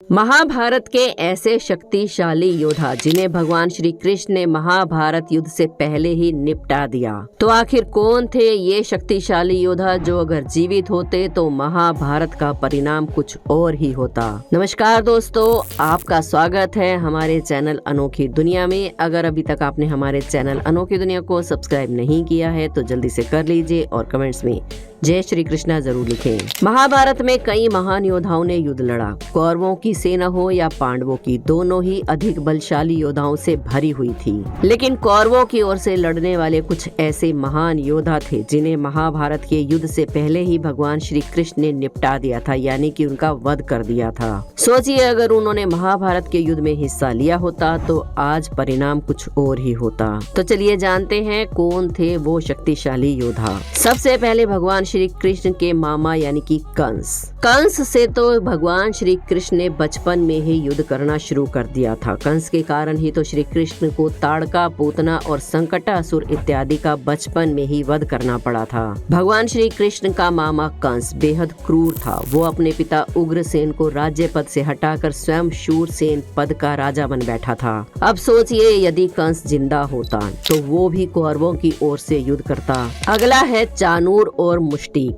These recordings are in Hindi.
महाभारत के ऐसे शक्तिशाली योद्धा जिन्हें भगवान श्री कृष्ण ने महाभारत युद्ध से पहले ही निपटा दिया, तो आखिर कौन थे ये शक्तिशाली योद्धा जो अगर जीवित होते तो महाभारत का परिणाम कुछ और ही होता। नमस्कार दोस्तों, आपका स्वागत है हमारे चैनल अनोखी दुनिया में। अगर अभी तक आपने हमारे चैनल अनोखी दुनिया को सब्सक्राइब नहीं किया है तो जल्दी से कर लीजिए और कमेंट्स में जय श्री कृष्णा जरूर लिखें। महाभारत में कई महान योद्धाओं ने युद्ध लड़ा। कौरवों की सेना हो या पांडवों की, दोनों ही अधिक बलशाली योद्धाओं से भरी हुई थी। लेकिन कौरवों की ओर से लड़ने वाले कुछ ऐसे महान योद्धा थे जिन्हें महाभारत के युद्ध से पहले ही भगवान श्री कृष्ण ने निपटा दिया था, यानी कि उनका वध कर दिया था। सोचिए, अगर उन्होंने महाभारत के युद्ध में हिस्सा लिया होता तो आज परिणाम कुछ और ही होता। तो चलिए जानते हैं कौन थे वो शक्तिशाली योद्धा। सबसे पहले भगवान श्री कृष्ण के मामा यानी कि कंस। कंस से तो भगवान श्री कृष्ण ने बचपन में ही युद्ध करना शुरू कर दिया था। कंस के कारण ही तो श्री कृष्ण को ताड़का, पूतना और संकटासुर इत्यादि का बचपन में ही वध करना पड़ा था। भगवान श्री कृष्ण का मामा कंस बेहद क्रूर था। वो अपने पिता उग्रसेन को राज्य पद से हटाकर स्वयं शूरसेन पद का राजा बन बैठा था। अब सोचिए, यदि कंस जिंदा होता तो वो भी कौरवों की ओर से युद्ध करता। अगला है चाणूर और मुष्टिक।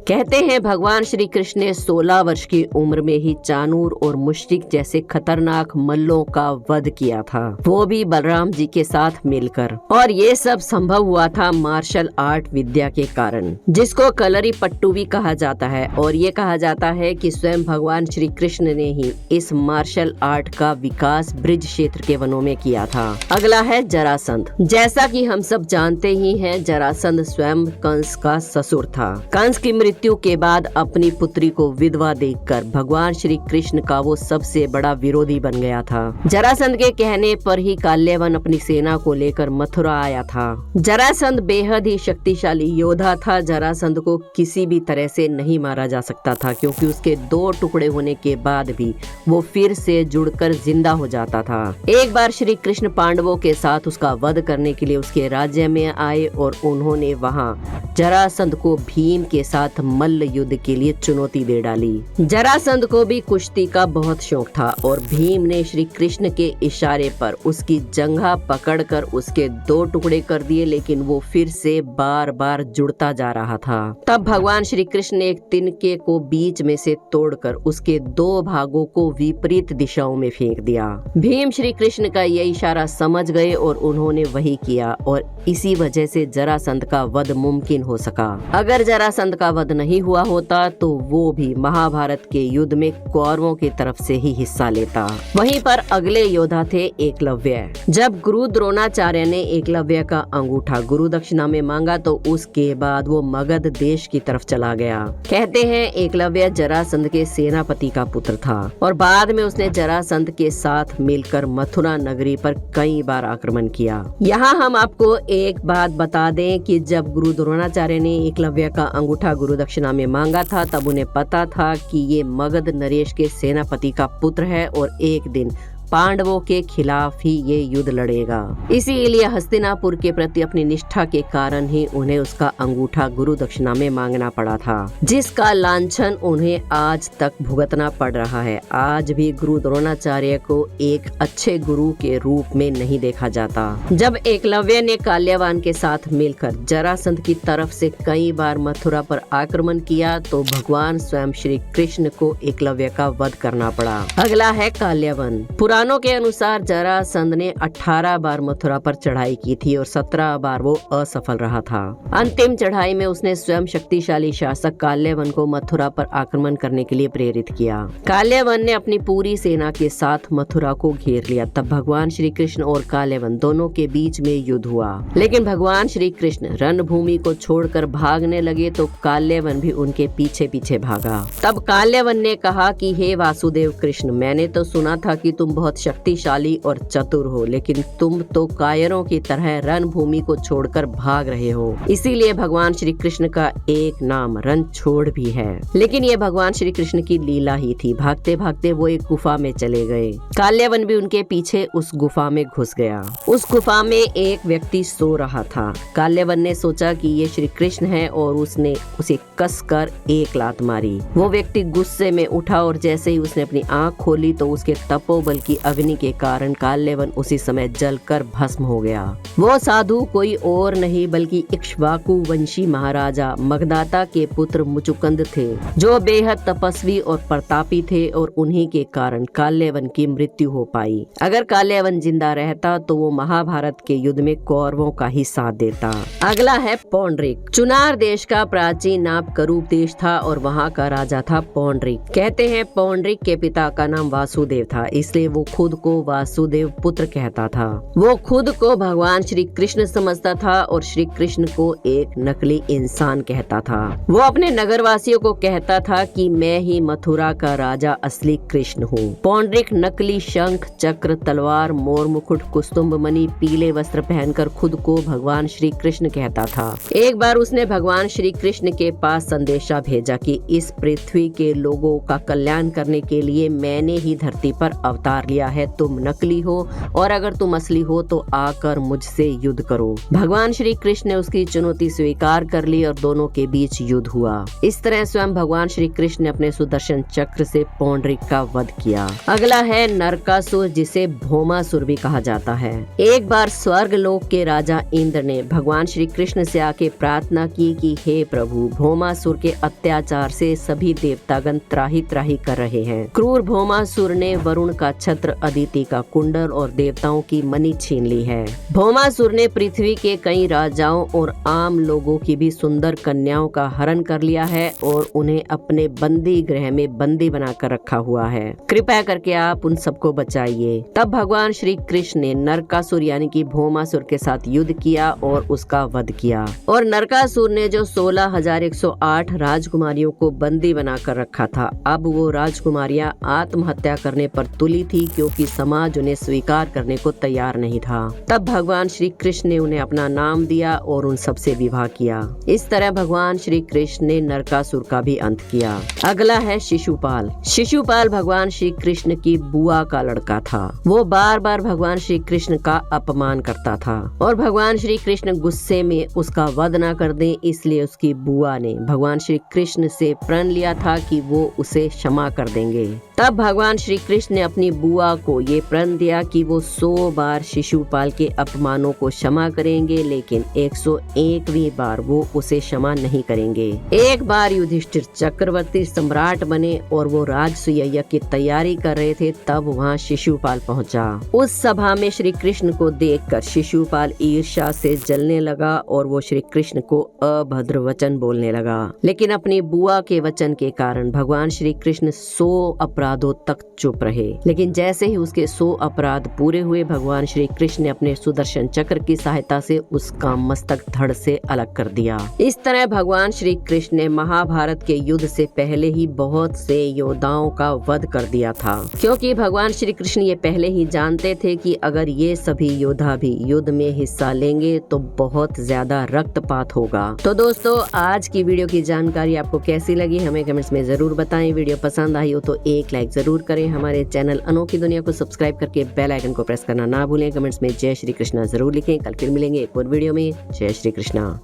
कहते हैं भगवान श्री कृष्ण ने 16 वर्ष की उम्र में ही चाणूर और मुष्टिक जैसे खतरनाक मल्लों का वध किया था, वो भी बलराम जी के साथ मिलकर। और ये सब संभव हुआ था मार्शल आर्ट विद्या के कारण, जिसको कलरी पट्टू भी कहा जाता है। और ये कहा जाता है कि स्वयं भगवान श्री कृष्ण ने ही इस मार्शल आर्ट का विकास ब्रिज क्षेत्र के वनों में किया था। अगला है जरासंध। जैसा कि हम सब जानते ही हैं, जरासंध स्वयं कंस का ससुर था। कंस की मृत्यु के बाद अपनी पुत्री को विधवा देखकर भगवान श्री कृष्ण का वो सबसे बड़ा विरोधी बन गया था। जरासंध के कहने पर ही काल्यवन अपनी सेना को लेकर मथुरा आया था। जरासंध बेहद ही शक्तिशाली योद्धा था। जरासंध को किसी भी तरह से नहीं मारा जा सकता था, क्योंकि उसके 2 टुकड़े होने के बाद भी वो फिर से जुड़कर जिंदा हो जाता था। एक बार श्री कृष्ण पांडवों के साथ उसका वध करने के लिए उसके राज्य में आए और उन्होंने वहाँ जरासंध को भीम के साथ मल्ल युद्ध के लिए चुनौती दे डाली। जरासंध को भी कुश्ती का बहुत शौक था और भीम ने श्री कृष्ण के इशारे पर उसकी जंघा पकड़कर उसके 2 टुकड़े कर दिए, लेकिन वो फिर से बार बार जुड़ता जा रहा था। तब भगवान श्री कृष्ण ने एक तिनके को बीच में से तोड़कर उसके 2 भागों को विपरीत दिशाओं में फेंक दिया। भीम श्री कृष्ण का ये इशारा समझ गए और उन्होंने वही किया, और इसी वजह से जरासंध का वध मुमकिन हो सका। अगर जरासंध का वध नहीं हुआ होता तो वो भी महाभारत के युद्ध में कौरवों की तरफ से ही हिस्सा लेता। वहीं पर अगले योद्धा थे एकलव्य। जब गुरु द्रोणाचार्य ने एकलव्य का अंगूठा गुरु दक्षिणा में मांगा तो उसके बाद वो मगध देश की तरफ चला गया। कहते हैं एकलव्य जरासंध के सेनापति का पुत्र था और बाद में उसने जरासंध के साथ मिलकर मथुरा नगरी पर कई बार आक्रमण किया। यहाँ हम आपको एक बात बता दें कि जब गुरु द्रोणाचार्य ने एकलव्य का अंगूठा गुरु दक्षिणा में मांगा था, तब उन्हें पता था कि ये मगध नरेश के सेनापति का पुत्र है और एक दिन पांडवों के खिलाफ ही ये युद्ध लड़ेगा। इसीलिए हस्तिनापुर के प्रति अपनी निष्ठा के कारण ही उन्हें उसका अंगूठा गुरु दक्षिणा में मांगना पड़ा था, जिसका लांछन उन्हें आज तक भुगतना पड़ रहा है। आज भी गुरु द्रोणाचार्य को एक अच्छे गुरु के रूप में नहीं देखा जाता। जब एकलव्य ने काल्यवान के साथ मिलकर जरासंध की तरफ से कई बार मथुरा पर आक्रमण किया तो भगवान स्वयं श्री कृष्ण को एकलव्य का वध करना पड़ा। अगला है काल्यवन। पुराणों के अनुसार जरासंध ने 18 बार मथुरा पर चढ़ाई की थी और 17 बार वो असफल रहा था। अंतिम चढ़ाई में उसने स्वयं शक्तिशाली शासक काल्यवन को मथुरा पर आक्रमण करने के लिए प्रेरित किया। काल्यवन ने अपनी पूरी सेना के साथ मथुरा को घेर लिया। तब भगवान श्री कृष्ण और काल्यवन दोनों के बीच में युद्ध हुआ, लेकिन भगवान श्री कृष्ण रणभूमि को छोड़कर भागने लगे तो काल्यवन भी उनके पीछे पीछे भागा। तब काल्यवन ने कहा कि हे वासुदेव कृष्ण, मैंने तो सुना था कि तुम बहुत बहुत शक्तिशाली और चतुर हो, लेकिन तुम तो कायरों की तरह रणभूमि को छोड़कर भाग रहे हो। इसीलिए भगवान श्री कृष्ण का एक नाम रणछोड़ भी है। लेकिन ये भगवान श्री कृष्ण की लीला ही थी। भागते भागते वो एक गुफा में चले गए। काल्यावन भी उनके पीछे उस गुफा में घुस गया। उस गुफा में एक व्यक्ति सो रहा था। काल्यावन ने सोचा कि ये श्री कृष्ण है और उसने उसे कसकर एक लात मारी। वो व्यक्ति गुस्से में उठा और जैसे ही उसने अपनी आंख खोली तो उसके तपोबल की अग्नि के कारण काल्यावन उसी समय जलकर भस्म हो गया। वो साधु कोई और नहीं बल्कि इक्ष्वाकु वंशी महाराजा मगधाता के पुत्र मुचुकुंद थे, जो बेहद तपस्वी और प्रतापी थे और उन्हीं के कारण काल्यावन की मृत्यु हो पाई। अगर काल्यावन जिंदा रहता तो वो महाभारत के युद्ध में कौरवों का ही साथ देता। अगला है पौंड्रिक। चुनार देश का प्राचीन नाम करूप देश था और वहाँ का राजा था पौंड्रिक। कहते हैं पौंड्रिक के पिता का नाम वासुदेव था, इसलिए वो खुद को वासुदेव पुत्र कहता था। वो खुद को भगवान श्री कृष्ण समझता था और श्री कृष्ण को एक नकली इंसान कहता था। वो अपने नगरवासियों को कहता था कि मैं ही मथुरा का राजा असली कृष्ण हूँ। पौंड्रिक नकली शंख, चक्र, तलवार, मोर मुकुट, कुस्तुम्भ मणि, पीले वस्त्र पहनकर खुद को भगवान श्री कृष्ण कहता था। एक बार उसने भगवान श्री कृष्ण के पास संदेशा भेजा कि इस पृथ्वी के लोगों का कल्याण करने के लिए मैंने ही धरती पर अवतार लिया है। तुम नकली हो और अगर तुम असली हो तो आकर मुझसे युद्ध करो। भगवान श्री कृष्ण ने उसकी चुनौती स्वीकार कर ली और दोनों के बीच युद्ध हुआ। इस तरह स्वयं भगवान श्री कृष्ण ने अपने सुदर्शन चक्र से पौंड्रिक का वध किया। अगला है नरकासुर, जिसे भौमासुर भी कहा जाता है। एक बार स्वर्ग लोक के राजा इंद्र ने भगवान श्री कृष्ण से आके प्रार्थना की कि हे प्रभु, भौमासुर के अत्याचार से सभी देवतागण त्राही त्राही कर रहे हैं। क्रूर भौमासुर ने वरुण का छत्र, अदिति का कुंडल और देवताओं की मणि छीन ली है। भौमासुर ने पृथ्वी के कई राजाओं और आम लोगों की भी सुंदर कन्याओं का हरण कर लिया है और उन्हें अपने बंदी गृह में बंदी बनाकर रखा हुआ है। कृपया करके आप उन सबको बचाइए। तब भगवान श्री कृष्ण ने नरकासुर यानी कि भौमासुर के साथ युद्ध किया और उसका वध किया। और नरकासुर ने जो 16,108 राजकुमारियों को बंदी बनाकर रखा था, अब वो राजकुमारियां आत्महत्या करने पर तुली थी क्योंकि समाज उन्हें स्वीकार करने को तैयार नहीं था। तब भगवान श्री कृष्ण ने उन्हें अपना नाम दिया और उन सबसे विवाह किया। इस तरह भगवान श्री कृष्ण ने नरकासुर का भी अंत किया। अगला है शिशुपाल। शिशुपाल भगवान श्री कृष्ण की बुआ का लड़का था। वो बार बार भगवान श्री कृष्ण का अपमान करता था और भगवान श्री कृष्ण गुस्से में उसका वध न कर दें, इसलिए उसकी बुआ ने भगवान श्री कृष्ण से प्रण लिया था कि वो उसे क्षमा कर देंगे। तब भगवान श्री कृष्ण ने अपनी बुआ को ये प्रण दिया कि वो 100 बार शिशुपाल के अपमानों को क्षमा करेंगे, लेकिन 101वीं बार वो उसे क्षमा नहीं करेंगे। एक बार युधिष्ठिर चक्रवर्ती सम्राट बने और वो राजसूय यज्ञ की तैयारी कर रहे थे, तब वहाँ शिशुपाल पहुँचा। उस सभा में श्री कृष्ण को देखकर शिशुपाल ईर्ष्या से जलने लगा और वो श्री कृष्ण को अभद्र वचन बोलने लगा। लेकिन अपनी बुआ के वचन के कारण भगवान श्री कृष्ण 100 अपराधों तक चुप रहे। लेकिन जैसे ही उसके 100 अपराध पूरे हुए, भगवान श्री कृष्ण ने अपने सुदर्शन चक्र की सहायता से उसका मस्तक धड़ से अलग कर दिया। इस तरह भगवान श्री कृष्ण ने महाभारत के युद्ध से पहले ही बहुत से योद्धाओं का वध कर दिया था, क्योंकि भगवान श्री कृष्ण ये पहले ही जानते थे कि अगर ये सभी योद्धा भी युद्ध में हिस्सा लेंगे तो बहुत ज्यादा रक्तपात होगा। तो दोस्तों, आज की वीडियो की जानकारी आपको कैसी लगी हमें कमेंट्स में जरूर बताएं। वीडियो पसंद आई हो तो एक लाइक जरूर करें। हमारे चैनल अनोखी दुनिया को सब्सक्राइब करके बेल आइकन को प्रेस करना ना भूलें। कमेंट्स में जय श्री कृष्णा जरूर लिखें। कल फिर मिलेंगे एक और वीडियो में। जय श्री कृष्णा।